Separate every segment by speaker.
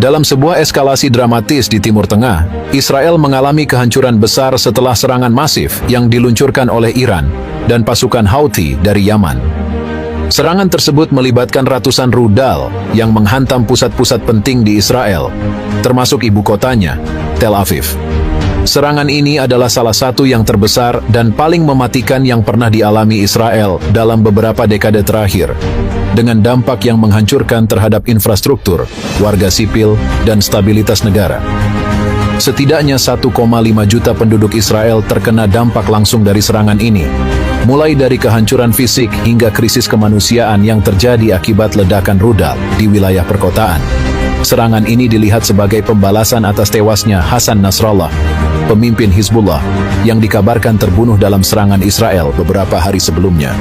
Speaker 1: Dalam sebuah eskalasi dramatis di Timur Tengah, Israel mengalami kehancuran besar setelah serangan masif yang diluncurkan oleh Iran dan pasukan Houthi dari Yaman. Serangan tersebut melibatkan ratusan rudal yang menghantam pusat-pusat penting di Israel, termasuk ibu kotanya, Tel Aviv. Serangan ini adalah salah satu yang terbesar dan paling mematikan yang pernah dialami Israel dalam beberapa dekade terakhir, dengan dampak yang menghancurkan terhadap infrastruktur, warga sipil, dan stabilitas negara. Setidaknya 1,5 juta penduduk Israel terkena dampak langsung dari serangan ini, mulai dari kehancuran fisik hingga krisis kemanusiaan yang terjadi akibat ledakan rudal di wilayah perkotaan. Serangan ini dilihat sebagai pembalasan atas tewasnya Hasan Nasrallah, pemimpin Hizbullah, yang dikabarkan terbunuh dalam serangan Israel beberapa hari sebelumnya.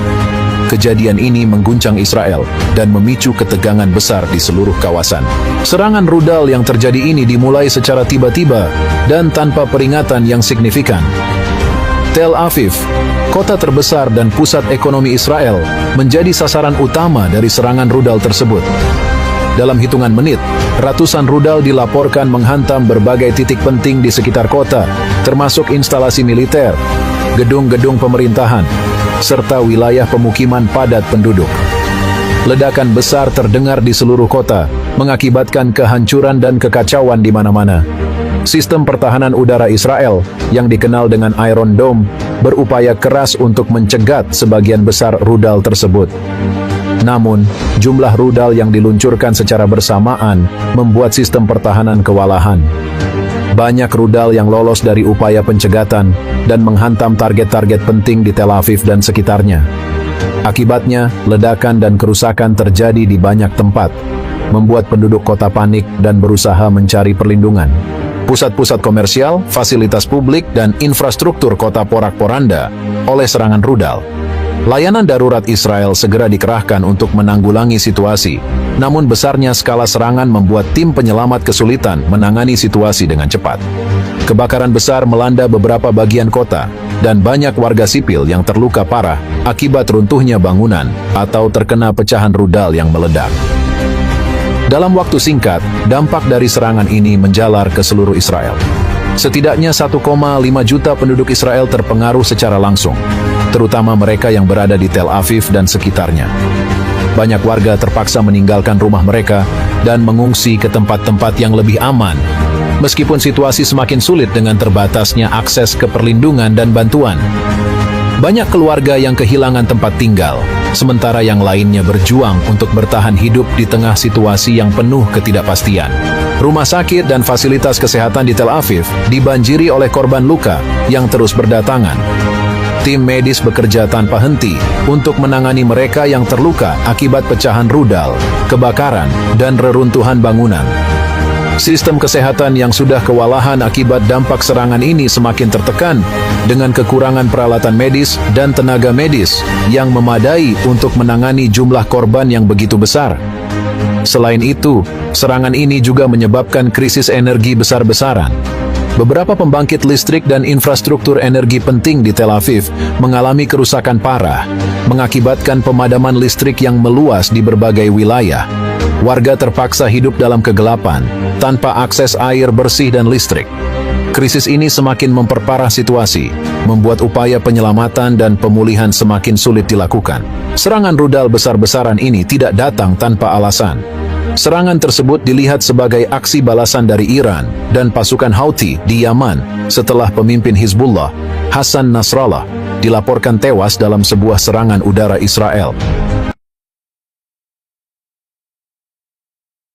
Speaker 1: Kejadian ini mengguncang Israel dan memicu ketegangan besar di seluruh kawasan. Serangan rudal yang terjadi ini dimulai secara tiba-tiba dan tanpa peringatan yang signifikan. Tel Aviv, kota terbesar dan pusat ekonomi Israel, menjadi sasaran utama dari serangan rudal tersebut. Dalam hitungan menit, ratusan rudal dilaporkan menghantam berbagai titik penting di sekitar kota, termasuk instalasi militer, gedung-gedung pemerintahan, serta wilayah pemukiman padat penduduk. Ledakan besar terdengar di seluruh kota, mengakibatkan kehancuran dan kekacauan di mana-mana. Sistem pertahanan udara Israel, yang dikenal dengan Iron Dome, berupaya keras untuk mencegat sebagian besar rudal tersebut. Namun, jumlah rudal yang diluncurkan secara bersamaan membuat sistem pertahanan kewalahan. Banyak rudal yang lolos dari upaya pencegatan dan menghantam target-target penting di Tel Aviv dan sekitarnya. Akibatnya, ledakan dan kerusakan terjadi di banyak tempat, membuat penduduk kota panik dan berusaha mencari perlindungan. Pusat-pusat komersial, fasilitas publik, dan infrastruktur kota porak-poranda oleh serangan rudal. Layanan darurat Israel segera dikerahkan untuk menanggulangi situasi, namun besarnya skala serangan membuat tim penyelamat kesulitan menangani situasi dengan cepat. Kebakaran besar melanda beberapa bagian kota, dan banyak warga sipil yang terluka parah akibat runtuhnya bangunan atau terkena pecahan rudal yang meledak. Dalam waktu singkat, dampak dari serangan ini menjalar ke seluruh Israel. Setidaknya 1,5 juta penduduk Israel terpengaruh secara langsung, terutama mereka yang berada di Tel Aviv dan sekitarnya. Banyak warga terpaksa meninggalkan rumah mereka dan mengungsi ke tempat-tempat yang lebih aman, meskipun situasi semakin sulit dengan terbatasnya akses ke perlindungan dan bantuan. Banyak keluarga yang kehilangan tempat tinggal, sementara yang lainnya berjuang untuk bertahan hidup di tengah situasi yang penuh ketidakpastian. Rumah sakit dan fasilitas kesehatan di Tel Aviv dibanjiri oleh korban luka yang terus berdatangan. Tim medis bekerja tanpa henti untuk menangani mereka yang terluka akibat pecahan rudal, kebakaran, dan reruntuhan bangunan. Sistem kesehatan yang sudah kewalahan akibat dampak serangan ini semakin tertekan dengan kekurangan peralatan medis dan tenaga medis yang memadai untuk menangani jumlah korban yang begitu besar. Selain itu, serangan ini juga menyebabkan krisis energi besar-besaran. Beberapa pembangkit listrik dan infrastruktur energi penting di Tel Aviv mengalami kerusakan parah, mengakibatkan pemadaman listrik yang meluas di berbagai wilayah. Warga terpaksa hidup dalam kegelapan, tanpa akses air bersih dan listrik. Krisis ini semakin memperparah situasi, membuat upaya penyelamatan dan pemulihan semakin sulit dilakukan. Serangan rudal besar-besaran ini tidak datang tanpa alasan. Serangan tersebut dilihat sebagai aksi balasan dari Iran dan pasukan Houthi di Yaman setelah pemimpin Hizbullah, Hasan Nasrallah, dilaporkan tewas dalam sebuah serangan udara Israel.